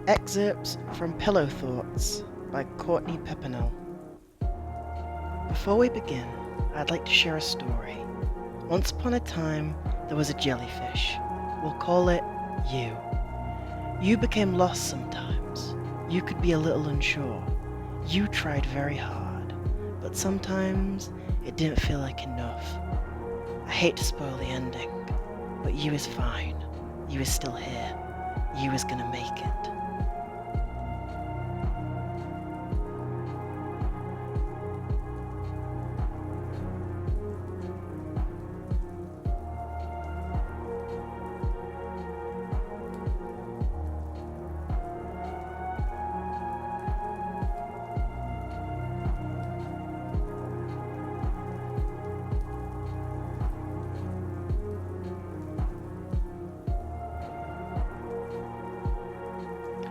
Excerpts from Pillow Thoughts by Courtney Peppernell. Before we begin, I'd like to share a story. Once upon a time, there was a jellyfish. We'll call it you. You became lost sometimes. You could be a little unsure. You tried very hard, but sometimes it didn't feel like enough. I hate to spoil the ending, but you is fine. You is still here. You is gonna make it.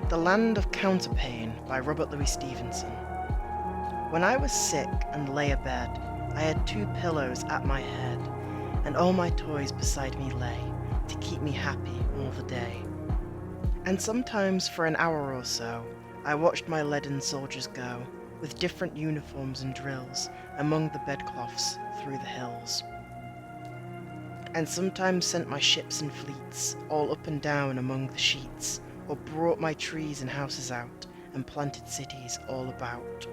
The Land of Counterpane by Robert Louis Stevenson. When I was sick and lay abed, I had 2 pillows at my head, and all my toys beside me lay, to keep me happy all the day. And sometimes for an hour or so, I watched my leaden soldiers go, with different uniforms and drills, among the bedcloths through the hills. And sometimes sent my ships and fleets, all up and down among the sheets, or brought my trees and houses out, and planted cities all about.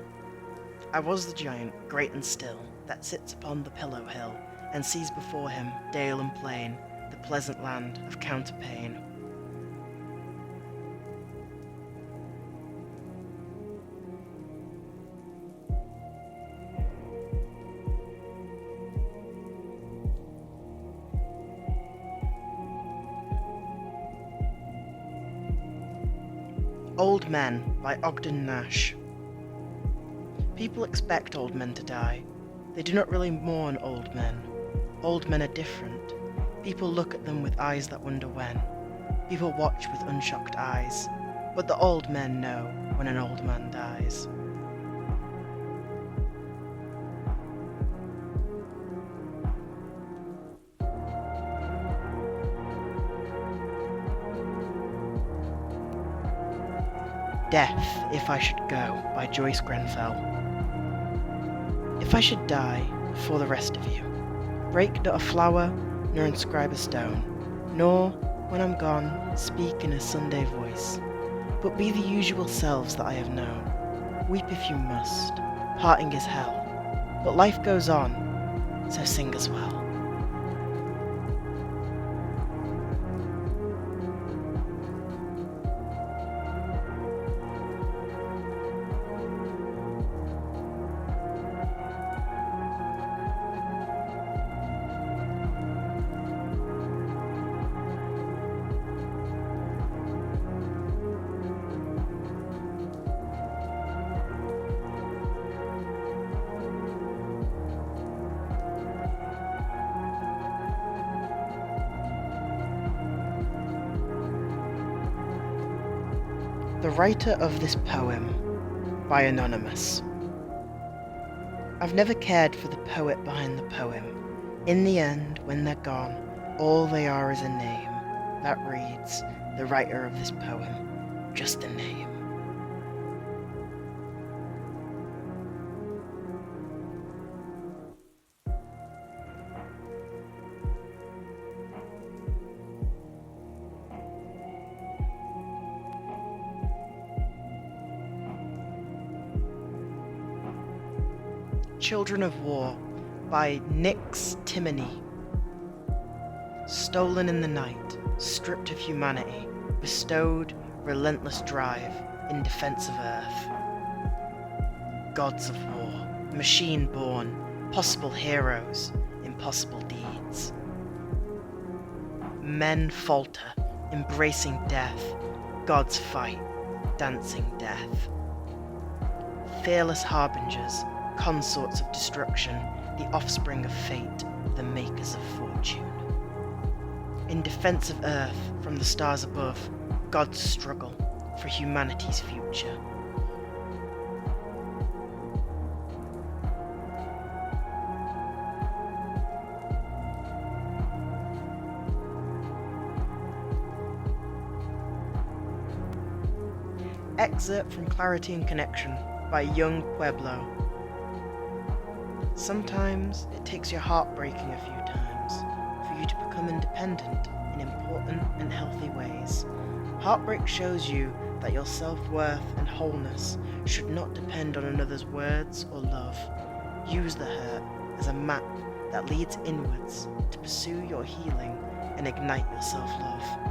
I was the giant, great and still, that sits upon the pillow hill, and sees before him, dale and plain, the pleasant land of Counterpane. Old Men by Ogden Nash. People expect old men to die. They do not really mourn old men. Old men are different. People look at them with eyes that wonder when. People watch with unshocked eyes. But the old men know when an old man dies. Death, If I Should Go by Joyce Grenfell. If I should die before the rest of you, break not a flower, nor inscribe a stone, nor, when I'm gone, speak in a Sunday voice, but be the usual selves that I have known. Weep if you must, parting is hell, but life goes on, so sing as well. The writer of this poem, by Anonymous. I've never cared for the poet behind the poem. In the end, when they're gone, all they are is a name that reads, the writer of this poem, just a name. Children of War by Nyxtimene. Stolen in the night, stripped of humanity, bestowed relentless drive in defense of Earth. Gods of war, machine-born, possible heroes, impossible deeds. Men falter, embracing death, gods fight, dancing death. Fearless harbingers, consorts of destruction, the offspring of fate, the makers of fortune. In defense of Earth, from the stars above, gods struggle for humanity's future. Excerpt from Clarity and Connection by Young Pueblo. Sometimes it takes your heart breaking a few times for you to become independent in important and healthy ways. Heartbreak shows you that your self-worth and wholeness should not depend on another's words or love. Use the hurt as a map that leads inwards to pursue your healing and ignite your self-love.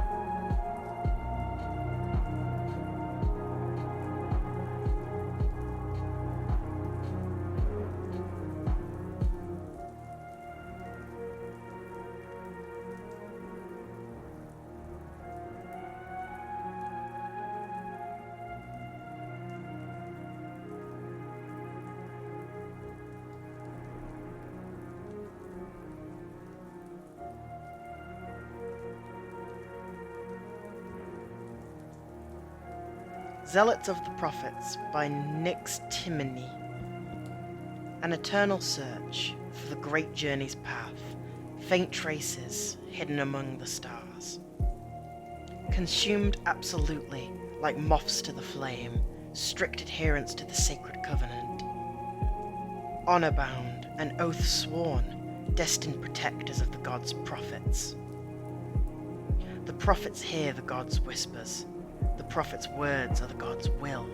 Zealots of the Prophets by Nyxtimene. An eternal search for the great journey's path, faint traces hidden among the stars. Consumed absolutely, like moths to the flame, strict adherence to the sacred covenant. Honor-bound and oath-sworn, destined protectors of the gods' prophets. The prophets hear the gods' whispers. The prophet's words are the God's will.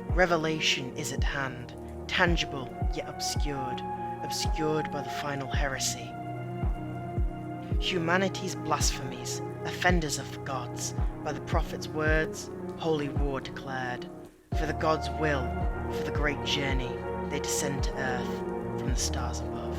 Revelation is at hand, tangible yet obscured by the final heresy. Humanity's blasphemies, offenders of the gods, by the prophet's words, holy war declared. For the God's will, for the great journey, they descend to earth from the stars above.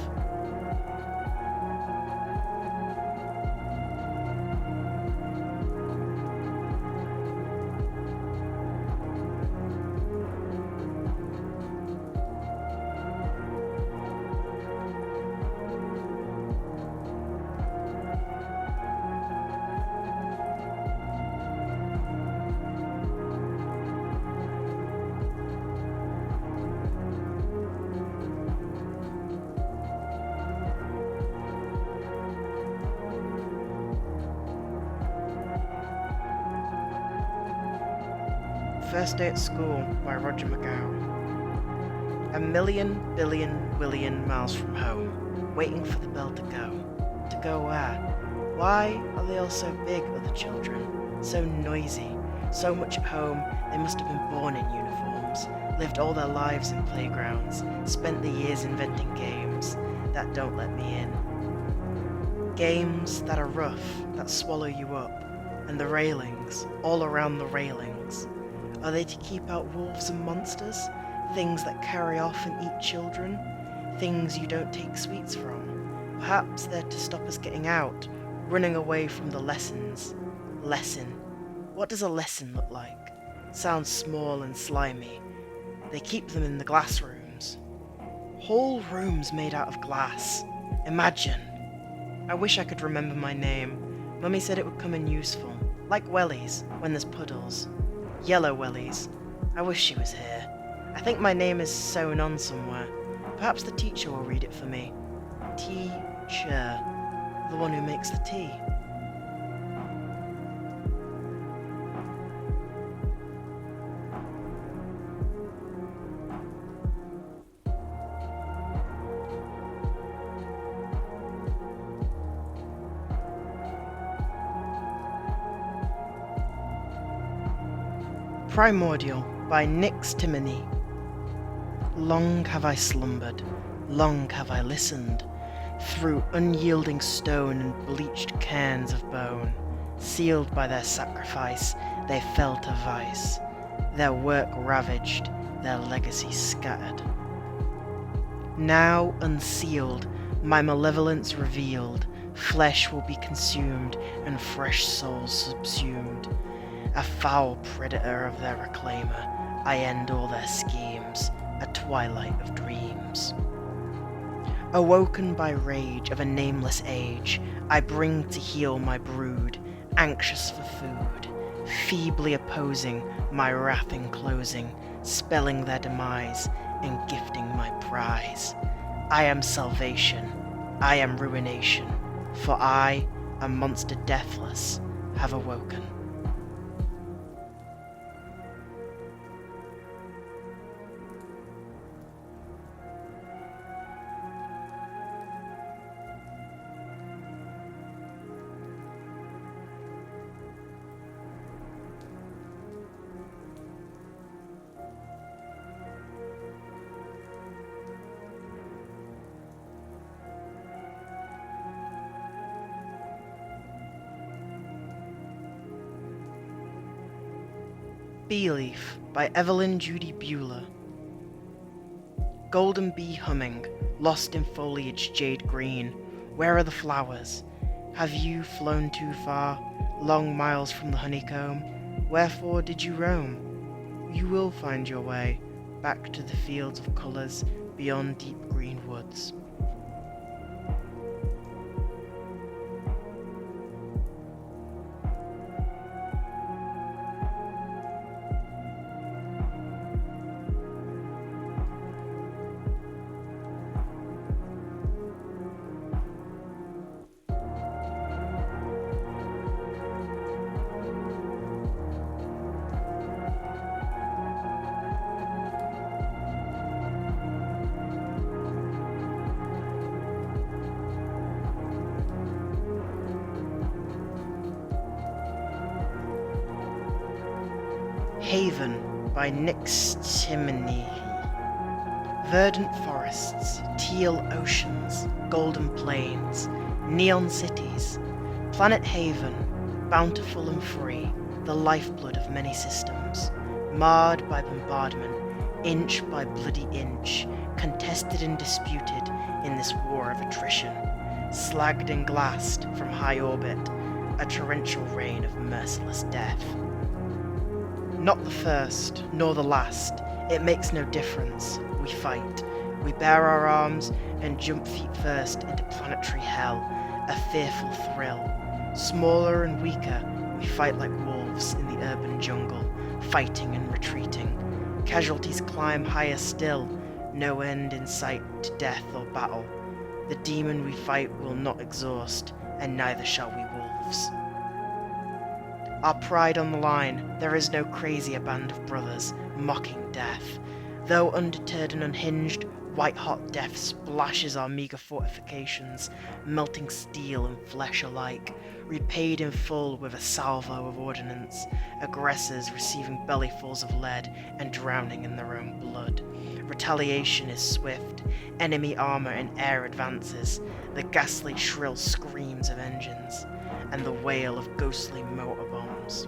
First Day at School by Roger McGowan. A million, billion miles from home, waiting for the bell to go. To go where? Why are they all so big, other children? So noisy, so much at home, they must have been born in uniforms, lived all their lives in playgrounds, spent the years inventing games that don't let me in. Games that are rough, that swallow you up, and the railings, all around the railings. Are they to keep out wolves and monsters? Things that carry off and eat children? Things you don't take sweets from? Perhaps they're to stop us getting out, running away from the lessons. Lesson. What does a lesson look like? Sounds small and slimy. They keep them in the glass rooms. Whole rooms made out of glass. Imagine. I wish I could remember my name. Mummy said it would come in useful. Like wellies, when there's puddles. Yellow wellies. I wish she was here. I think my name is sewn on somewhere. Perhaps the teacher will read it for me. Teacher. The one who makes the tea. Primordial by Nyxtimene. Long have I slumbered, long have I listened, through unyielding stone and bleached cairns of bone. Sealed by their sacrifice, they fell to vice, their work ravaged, their legacy scattered. Now unsealed, my malevolence revealed, flesh will be consumed and fresh souls subsumed. A foul predator of their reclaimer, I end all their schemes, a twilight of dreams. Awoken by rage of a nameless age, I bring to heal my brood, anxious for food, feebly opposing my wrath enclosing, spelling their demise and gifting my prize. I am salvation, I am ruination, for I, a monster deathless, have awoken. Bee Leaf by Evelyn Judy Bueller. Golden bee humming, lost in foliage jade green, where are the flowers? Have you flown too far, long miles from the honeycomb? Wherefore did you roam? You will find your way back to the fields of colours beyond deep green woods. Haven by Nyxtimene. Verdant forests, teal oceans, golden plains, neon cities. Planet Haven, bountiful and free, the lifeblood of many systems. Marred by bombardment, inch by bloody inch, contested and disputed in this war of attrition. Slagged and glassed from high orbit, a torrential rain of merciless death. Not the first, nor the last, it makes no difference. We fight. We bare our arms and jump feet first into planetary hell, a fearful thrill. Smaller and weaker, we fight like wolves in the urban jungle, fighting and retreating. Casualties climb higher still, no end in sight to death or battle. The demon we fight will not exhaust, and neither shall we wolves. Our pride on the line, there is no crazier band of brothers, mocking death. Though undeterred and unhinged, white-hot death splashes our meagre fortifications, melting steel and flesh alike, repaid in full with a salvo of ordnance, aggressors receiving bellyfuls of lead and drowning in their own blood. Retaliation is swift, enemy armor in air advances, the ghastly shrill screams of engines, and the wail of ghostly motor bombs.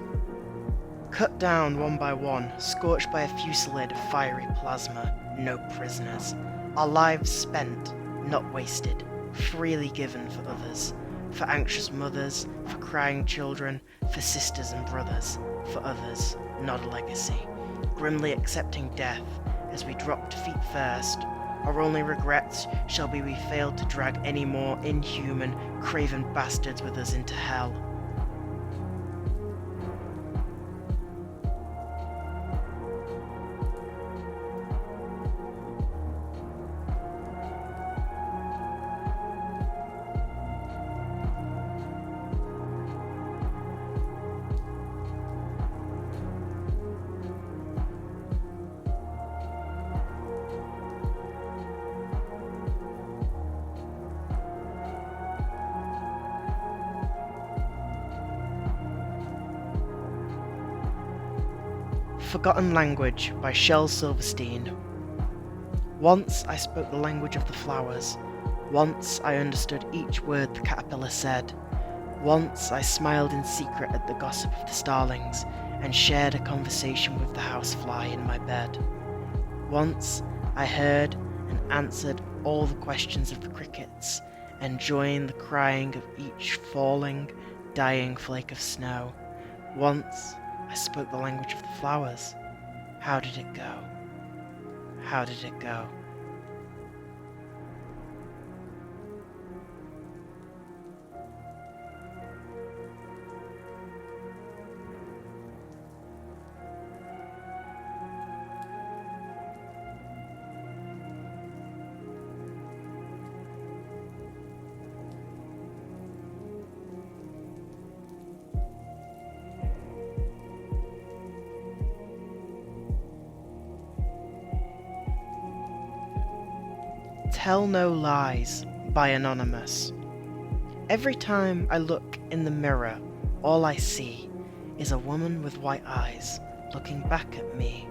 Cut down one by one, scorched by a fusillade of fiery plasma, no prisoners. Our lives spent, not wasted, freely given for others, for anxious mothers, for crying children, for sisters and brothers, for others, not a legacy. Grimly accepting death as we drop defeat first. Our only regrets shall be we failed to drag any more inhuman, craven bastards with us into hell. Forgotten Language by Shel Silverstein. Once I spoke the language of the flowers. Once I understood each word the caterpillar said. Once I smiled in secret at the gossip of the starlings and shared a conversation with the housefly in my bed. Once I heard and answered all the questions of the crickets and joined the crying of each falling, dying flake of snow. Once I spoke the language of the flowers. How did it go? How did it go? Tell No Lies by Anonymous. Every time I look in the mirror, all I see is a woman with white eyes looking back at me.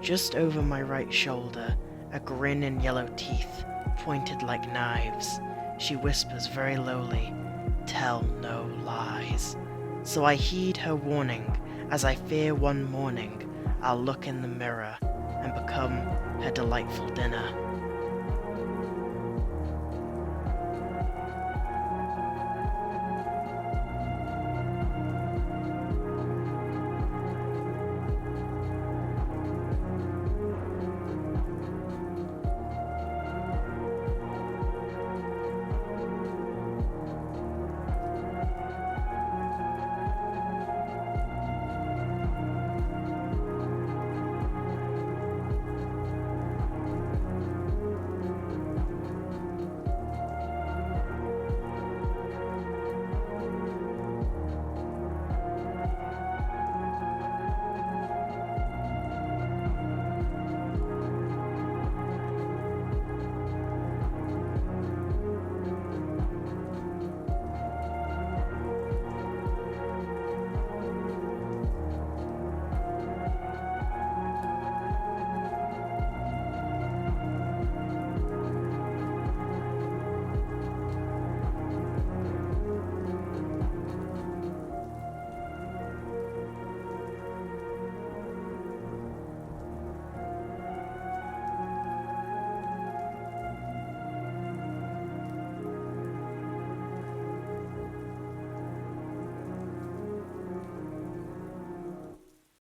Just over my right shoulder, a grin and yellow teeth pointed like knives. She whispers very lowly, "Tell no lies." So I heed her warning as I fear one morning I'll look in the mirror and become her delightful dinner.